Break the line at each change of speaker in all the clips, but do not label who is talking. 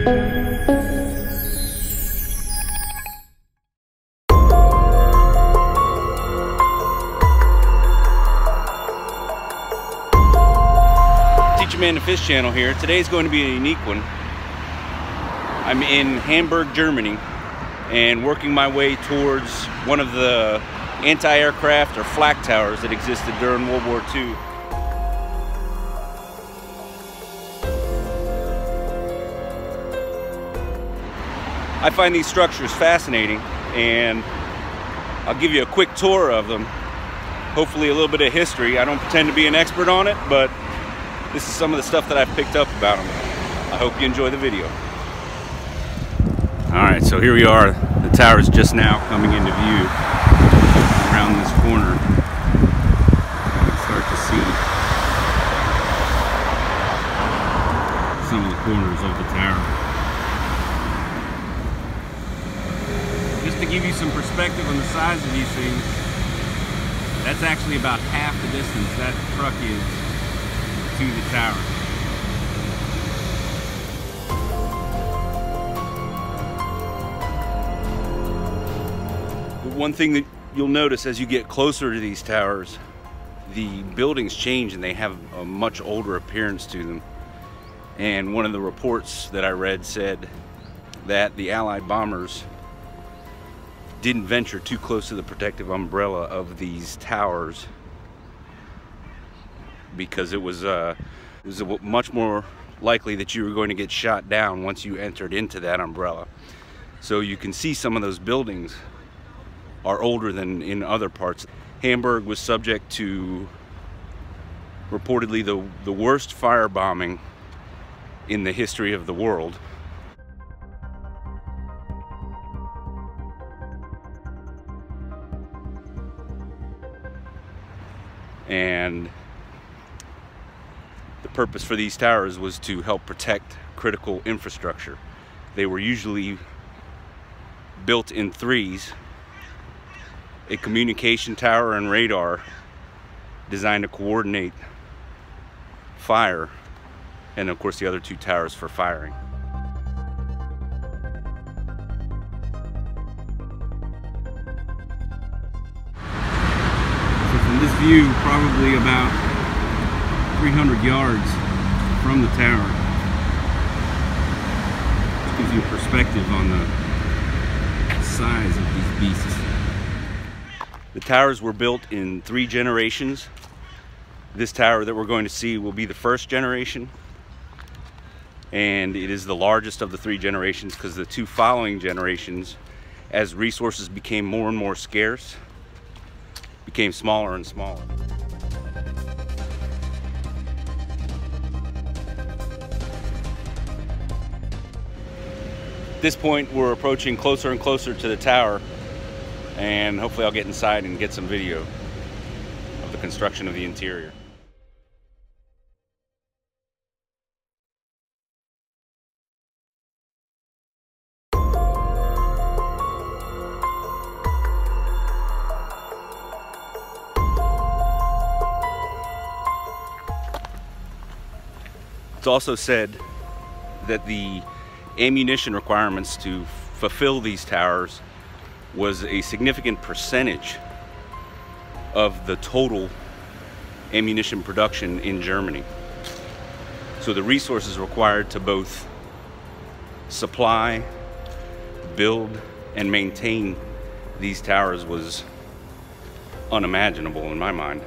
Man the Fish channel here. Today's going to be a unique one. I'm in Hamburg, Germany, and working my way towards one of the anti-aircraft or flak towers that existed during World War II. I find these structures fascinating, and I'll give you a quick tour of them. Hopefully a little bit of history. I don't pretend to be an expert on it, but this is some of the stuff that I've picked up about them. I hope you enjoy the video. Alright, so here we are. The tower is just now coming into view around this corner. You can start to see some of the corners of the tower. Just to give you some perspective on the size of these things, that's actually about half the distance that truck is to the tower. One thing that you'll notice as you get closer to these towers, the buildings change and they have a much older appearance to them. And one of the reports that I read said that the Allied bombers didn't venture too close to the protective umbrella of these towers because it was much more likely that you were going to get shot down once you entered into that umbrella. So you can see some of those buildings are older than in other parts. Hamburg was subject to reportedly the worst firebombing in the history of the world. And the purpose for these towers was to help protect critical infrastructure. They were usually built in threes: a communication tower and radar designed to coordinate fire, and of course the other two towers for firing. So from this view, probably about 300 yards from the tower, which gives you a perspective on the size of these beasts. The towers were built in 3 generations. This tower that we're going to see will be the first generation, and it is the largest of the 3 generations because the 2 following generations, as resources became more and more scarce, became smaller and smaller. At this point, we're approaching closer and closer to the tower, and hopefully I'll get inside and get some video of the construction of the interior. It's also said that the ammunition requirements to fulfill these towers was a significant percentage of the total ammunition production in Germany. So the resources required to both supply, build, and maintain these towers was unimaginable in my mind.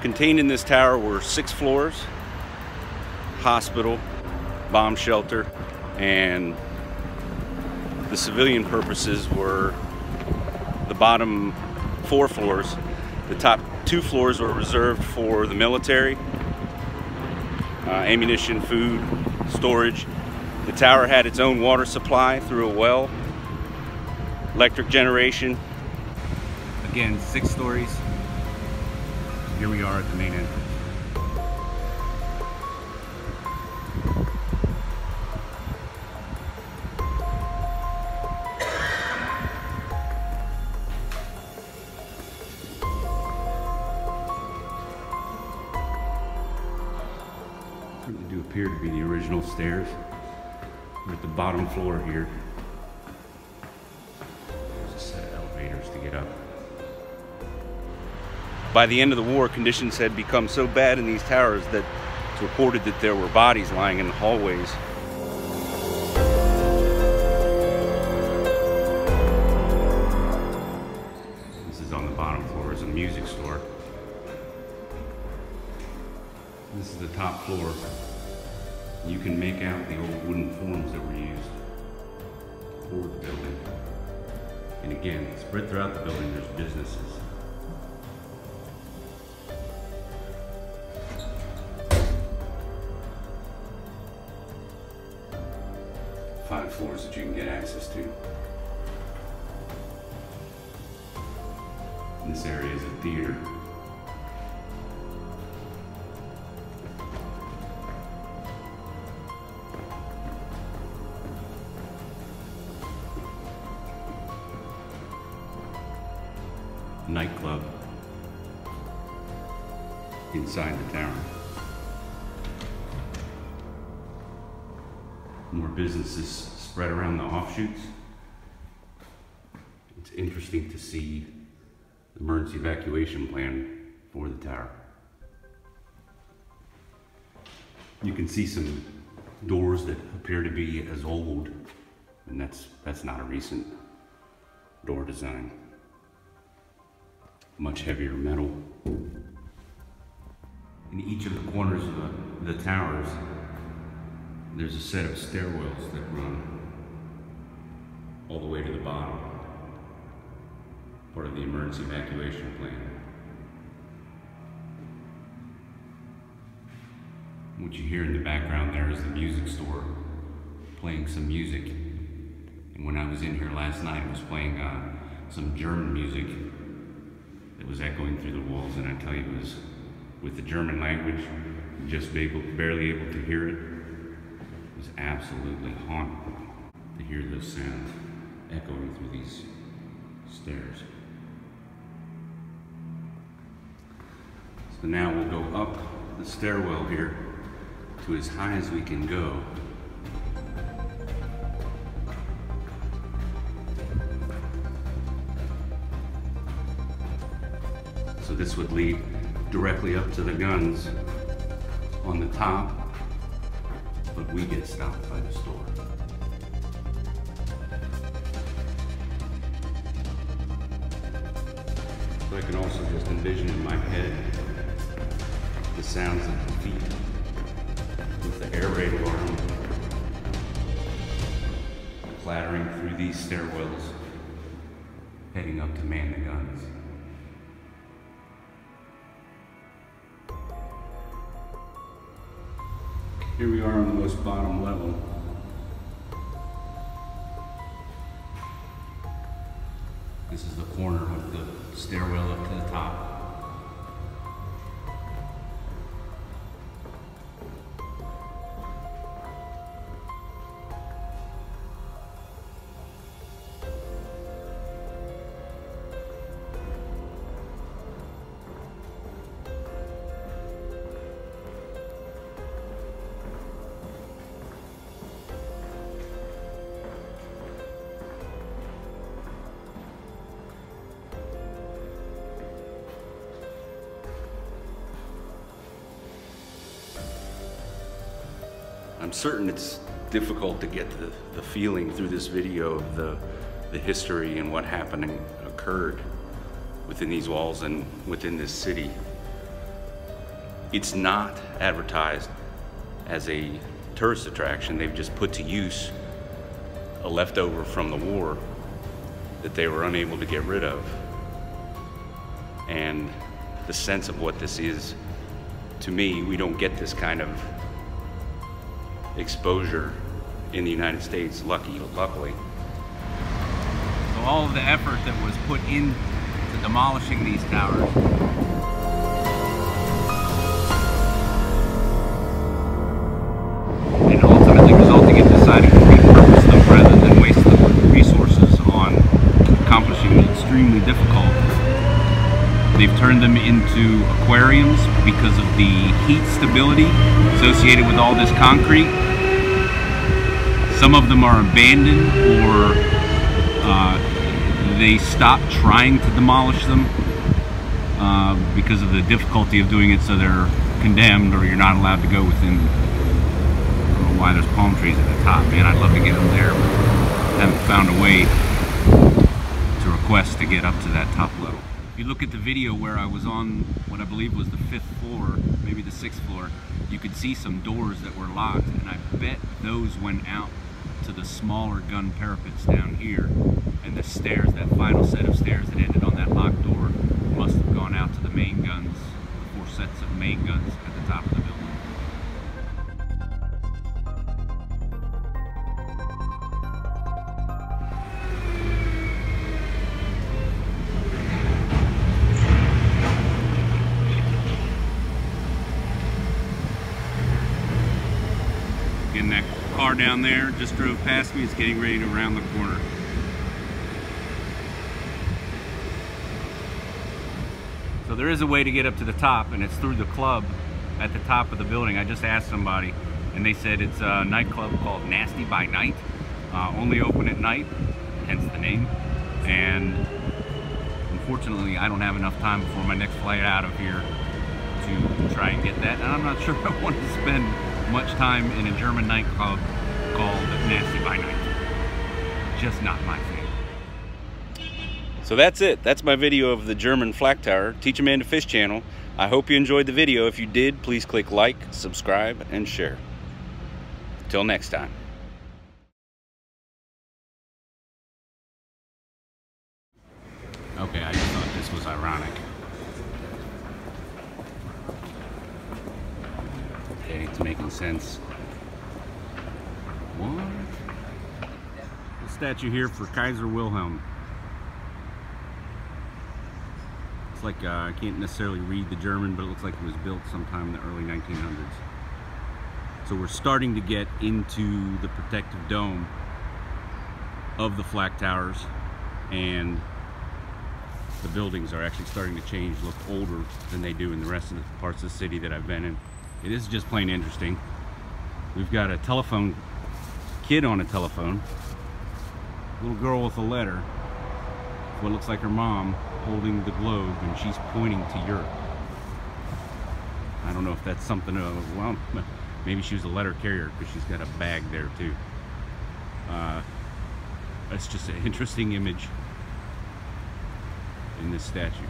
Contained in this tower were 6 floors, hospital, bomb shelter, and the civilian purposes were the bottom 4 floors. The top 2 floors were reserved for the military, ammunition, food, storage. The tower had its own water supply through a well, electric generation. Again, 6 stories. Here we are at the main entrance. Certainly do appear to be the original stairs. We're at the bottom floor here. There's a set of elevators to get up. By the end of the war, conditions had become so bad in these towers that it's reported that there were bodies lying in the hallways. This is on the bottom floor, is a music store. This is the top floor. You can make out the old wooden forms that were used for the building. And again, spread throughout the building, there's businesses. Five floors that you can get access to. And this area is a theater. Nightclub inside the tower. More businesses spread around the offshoots. It's interesting to see the emergency evacuation plan for the tower. You can see some doors that appear to be as old, and that's not a recent door design. Much heavier metal. In each of the corners of the towers, there's a set of stairwells that run all the way to the bottom, part of the emergency evacuation plan. What you hear in the background there is the music store playing some music. And when I was in here last night, it was playing some German music that was echoing through the walls, and I tell you, it was with the German language, just barely able to hear it. It was absolutely haunting to hear those sounds echoing through these stairs. So now we'll go up the stairwell here to as high as we can go. So this would lead directly up to the guns on the top, but we get stopped by the store. So I can also just envision in my head the sounds of the feet with the air raid alarm clattering through these stairwells, heading up to man the guns. Here we are on the most bottom level. This is the corner with the stairwell up to the top. I'm certain it's difficult to get the feeling through this video of the history and what occurred within these walls and within this city. It's not advertised as a tourist attraction. They've just put to use a leftover from the war that they were unable to get rid of. And the sense of what this is, to me, we don't get this kind of exposure in the United States, luckily. So all of the effort that was put into demolishing these towers. And ultimately resulting in deciding to repurpose them rather than waste the resources on accomplishing the extremely difficult. They've turned them into aquariums because of the heat stability associated with all this concrete. Some of them are abandoned, or they stopped trying to demolish them because of the difficulty of doing it, so they're condemned, or you're not allowed to go within. I don't know why there's palm trees at the top, man. I'd love to get them there, but haven't found a way to request to get up to that top level. If you look at the video where I was on what I believe was the 5th floor, maybe the 6th floor, you could see some doors that were locked, and I bet those went out to the smaller gun parapets down here, and the stairs, that final set of stairs that ended on that locked door, must have gone out to the main guns, the 4 sets of main guns at the top of the building. Again, that car down there just drove past me. It's getting ready to round the corner. So there is a way to get up to the top, and it's through the club at the top of the building. I just asked somebody, and they said it's a nightclub called Nasty by Night. Only open at night, hence the name. And unfortunately, I don't have enough time before my next flight out of here to try and get that. And I'm not sure I want to spend much time in a German nightclub called Nasty by Night. Just not my thing. So that's it. That's my video of the German Flak Tower. Teach a Man to Fish channel. I hope you enjoyed the video. If you did, please click like, subscribe, and share. Till next time. Okay, I just thought this was ironic. Okay, it's making sense. What? The statue here for Kaiser Wilhelm. It's like, I can't necessarily read the German, but it looks like it was built sometime in the early 1900s. So we're starting to get into the protective dome of the flak towers, and the buildings are actually starting to change, look older than they do in the rest of the parts of the city that I've been in. It is just plain interesting. We've got a telephone, kid on a telephone, little girl with a letter, what looks like her mom holding the globe, and she's pointing to Europe. I don't know if that's something of, well, maybe she was a letter carrier because she's got a bag there too. That's just an interesting image in this statue.